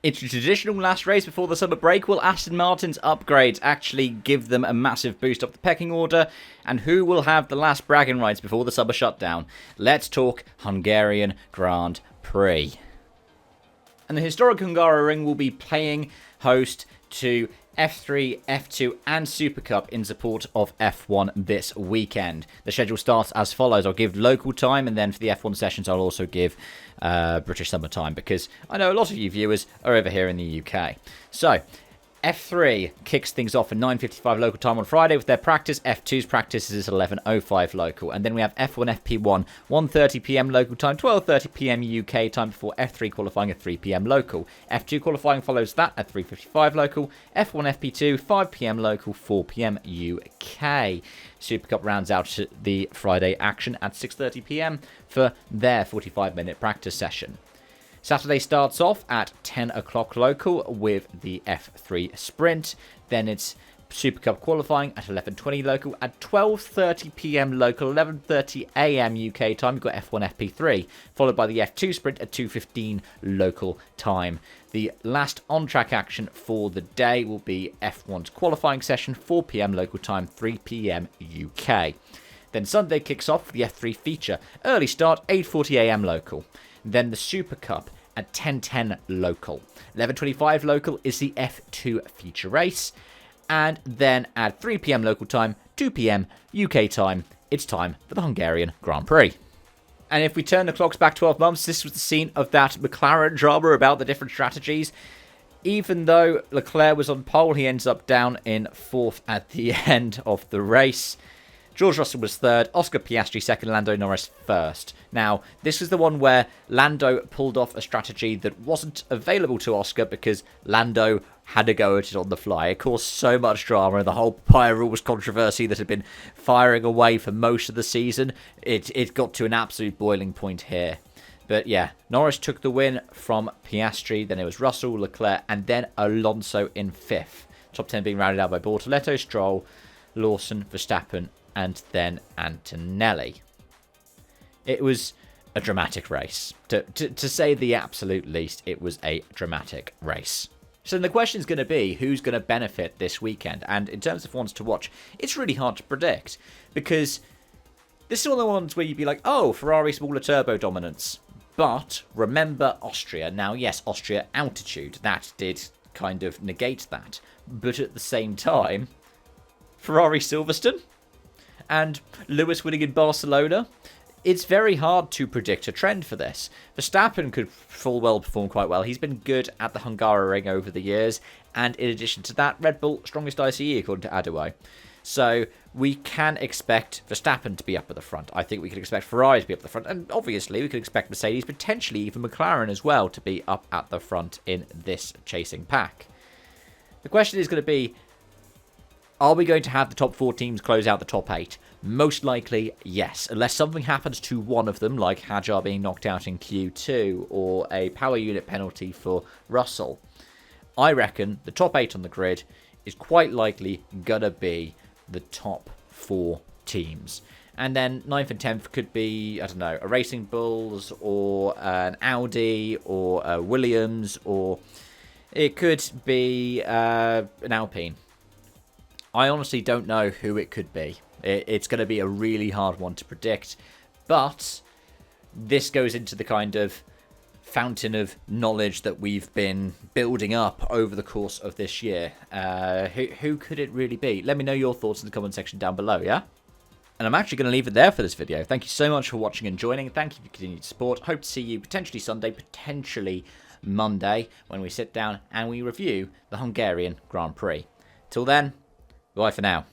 It's a traditional last race before the summer break. Will Aston Martin's upgrades actually give them a massive boost up the pecking order? And who will have the last bragging rights before the summer shutdown? Let's talk Hungarian Grand Prix. And the historic Hungaroring will be playing host to F3, F2 and Super Cup in support of F1 this weekend. The schedule starts as follows. I'll give local time, and then for the F1 sessions I'll also give British summer time, because I know a lot of you viewers are over here in the UK. So F3 kicks things off at 9:55 local time on Friday with their practice. F2's practice is at 11:05 local. And then we have F1 FP1, 1:30 PM local time, 12:30 PM UK time before F3 qualifying at 3 PM local. F2 qualifying follows that at 3:55 local. F1 FP2, 5 PM local, 4 PM UK. Super Cup rounds out the Friday action at 6:30 PM for their 45-minute practice session. Saturday starts off at 10 o'clock local with the F3 sprint. Then it's Super Cup qualifying at 11:20 local. At 12:30 PM local, 11:30 AM UK time, you've got F1 FP3, followed by the F2 sprint at 2:15 local time. The last on-track action for the day will be F1's qualifying session, 4 PM local time, 3 PM UK. Then Sunday kicks off with the F3 feature. Early start, 8:40 AM local. Then the Super Cup at 10:10 local. 11:25 local is the F2 feature race. And then at 3 PM local time, 2 PM UK time, it's time for the Hungarian Grand Prix. And if we turn the clocks back 12 months, this was the scene of that McLaren drama about the different strategies. Even though Leclerc was on pole, he ends up down in 4th at the end of the race. George Russell was 3rd, Oscar Piastri 2nd, Lando Norris 1st. Now, this was the one where Lando pulled off a strategy that wasn't available to Oscar because Lando had to go at it on the fly. It caused so much drama, and the whole Pyre rules controversy that had been firing away for most of the season, it got to an absolute boiling point here. But yeah, Norris took the win from Piastri, then it was Russell, Leclerc, and then Alonso in 5th. Top 10 being rounded out by Bortoleto, Stroll, Lawson, Verstappen, and then Antonelli. It was a dramatic race. To say the absolute least, it was a dramatic race. So the question is going to be, who's going to benefit this weekend? And in terms of ones to watch, it's really hard to predict, because this is one of the ones where you'd be like, oh, Ferrari smaller turbo dominance. But remember Austria. Now, yes, Austria altitude, that did kind of negate that. But at the same time, Ferrari Silverstone and Lewis winning in Barcelona, it's very hard to predict a trend for this. Verstappen could full well perform quite well. He's been good at the Hungaroring over the years. And in addition to that, Red Bull, strongest ICE according to Adaway. So we can expect Verstappen to be up at the front. I think we can expect Ferrari to be up at the front. And obviously we could expect Mercedes, potentially even McLaren as well, to be up at the front in this chasing pack. The question is going to be, are we going to have the top 4 teams close out the top 8? Most likely, yes. Unless something happens to one of them, like Hajar being knocked out in Q2 or a power unit penalty for Russell. I reckon the top 8 on the grid is quite likely going to be the top 4 teams. And then 9th and 10th could be, I don't know, a Racing Bulls or an Audi or a Williams, or it could be an Alpine. I honestly don't know who it could be. It's going to be a really hard one to predict. But this goes into the kind of fountain of knowledge that we've been building up over the course of this year. Who could it really be? Let me know your thoughts in the comment section down below, yeah? And I'm actually going to leave it there for this video. Thank you so much for watching and joining. Thank you for your continued support. Hope to see you potentially Sunday, potentially Monday, when we sit down and we review the Hungarian Grand Prix. Till then, bye for now.